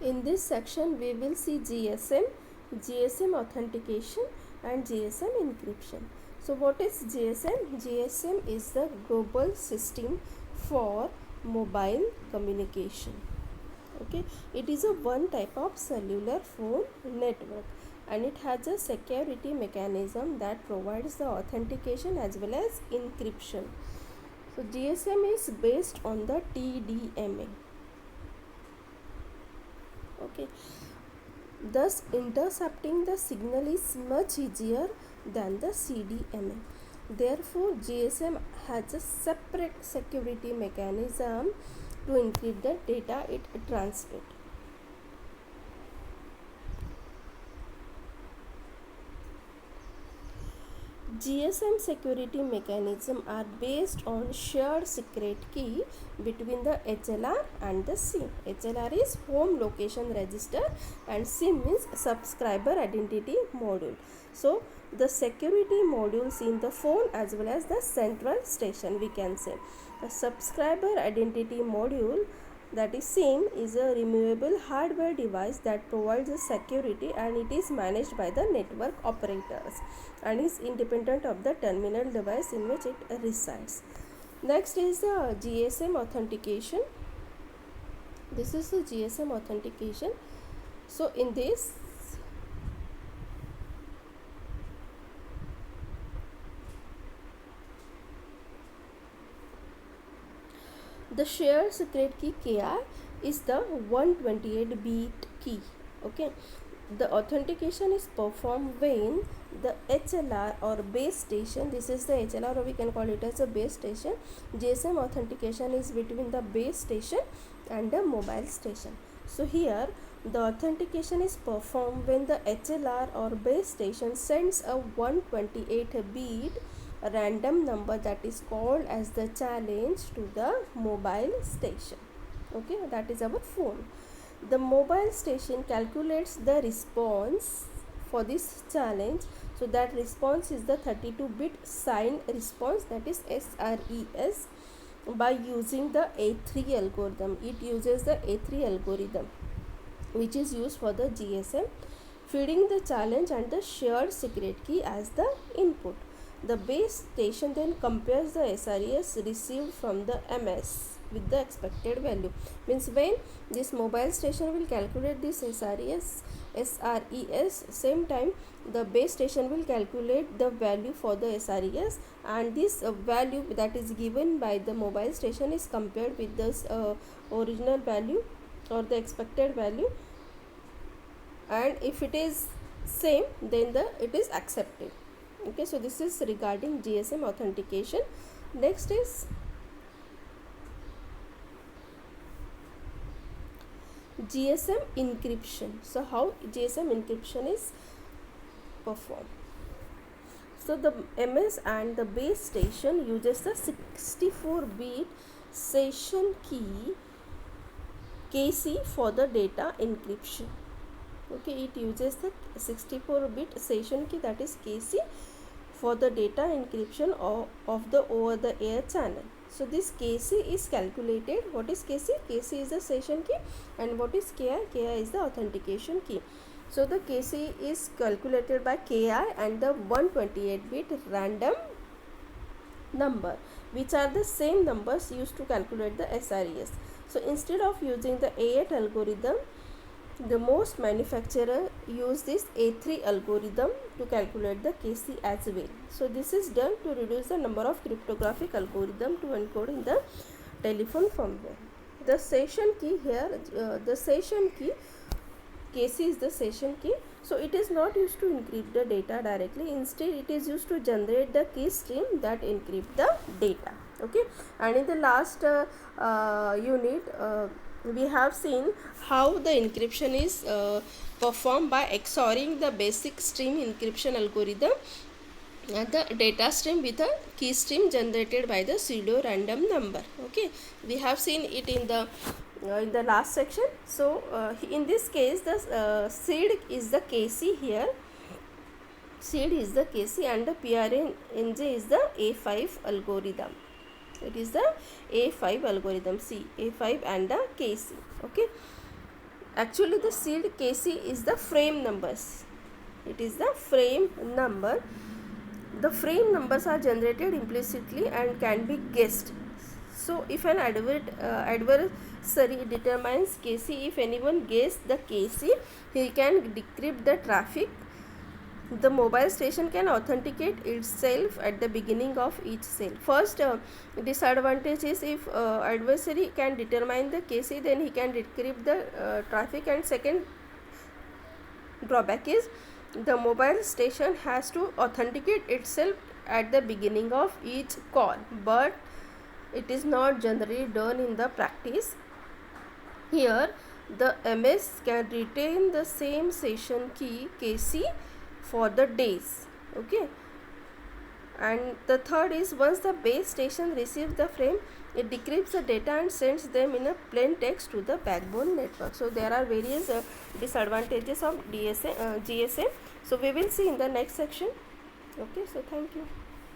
In this section, we will see GSM authentication and GSM encryption. So what is GSM? GSM is the global system for mobile communication. Okay, it is a one type of cellular phone network, and it has a security mechanism that provides the authentication as well as encryption. So GSM is based on the TDMA. Okay, thus intercepting the signal is much easier than the CDMA. Therefore, GSM has a separate security mechanism to encrypt the data it transmits. GSM security mechanism are based on shared secret key between the HLR and the SIM. HLR is home location register and SIM means subscriber identity module. So the security modules in the phone as well as the central station, we can say. The subscriber identity module, that is SIM, is a removable hardware device that provides a security, and it is managed by the network operators and is independent of the terminal device in which it resides. Next is the GSM authentication. This is the GSM authentication. So in this, the shared secret key KI is the 128-bit key. Okay, the authentication is performed when the HLR or base station, this is the HLR or we can call it as a base station. GSM authentication is between the base station and the mobile station. So here the authentication is performed when the HLR or base station sends a 128-bit random number that is called as the challenge to the mobile station. Okay, that is our phone. The mobile station calculates the response for this challenge. So that response is the 32-bit signed response, that is SRES, by using the A3 algorithm. It uses the A3 algorithm which is used for the GSM, feeding the challenge and the shared secret key as the input. The base station then compares the SRES received from the MS with the expected value. Means when this mobile station will calculate this SRES, same time the base station will calculate the value for the SRES, and this value that is given by the mobile station is compared with this original value or the expected value, and if it is same, then it is accepted. Okay, so this is regarding GSM authentication. Next is GSM encryption. So how GSM encryption is performed? So the MS and the base station uses the 64-bit session key KC for the data encryption. Okay, it uses the 64-bit session key, that is KC, for the data encryption of the over the air channel. So this KC is calculated. What is KC? KC is the session key, and what is KI? KI is the authentication key. So the KC is calculated by KI and the 128-bit random number, which are the same numbers used to calculate the SRES. So instead of using the A8 algorithm, the most manufacturer use this A3 algorithm to calculate the KC as well. So this is done to reduce the number of cryptographic algorithm to encode in the telephone firmware. The session key here, the session key KC is the session key. So it is not used to encrypt the data directly. Instead, it is used to generate the key stream that encrypt the data. Okay, and in the last unit, we have seen how the encryption is performed by XORing the basic stream encryption algorithm and the data stream with a key stream generated by the pseudo random number. Okay, we have seen it in the last section. So in this case, the seed is the KC here. Seed is the KC and the PRNJ is the A5 algorithm. It is the A5 algorithm. See, A5 and the KC. Okay, actually the seed KC is the frame numbers. It is the frame number. The frame numbers are generated implicitly and can be guessed. So if an adversary determines KC, if anyone guessed the KC, he can decrypt the traffic. The mobile station can authenticate itself at the beginning of each sale. First disadvantage is if adversary can determine the KC, then he can decrypt the traffic. And second drawback is the mobile station has to authenticate itself at the beginning of each call, but it is not generally done in the practice. Here the MS can retain the same session key KC for the days. Okay. And the third is, once the base station receives the frame, it decrypts the data and sends them in a plain text to the backbone network. So there are various disadvantages of GSM. So we will see in the next section. Okay, so thank you.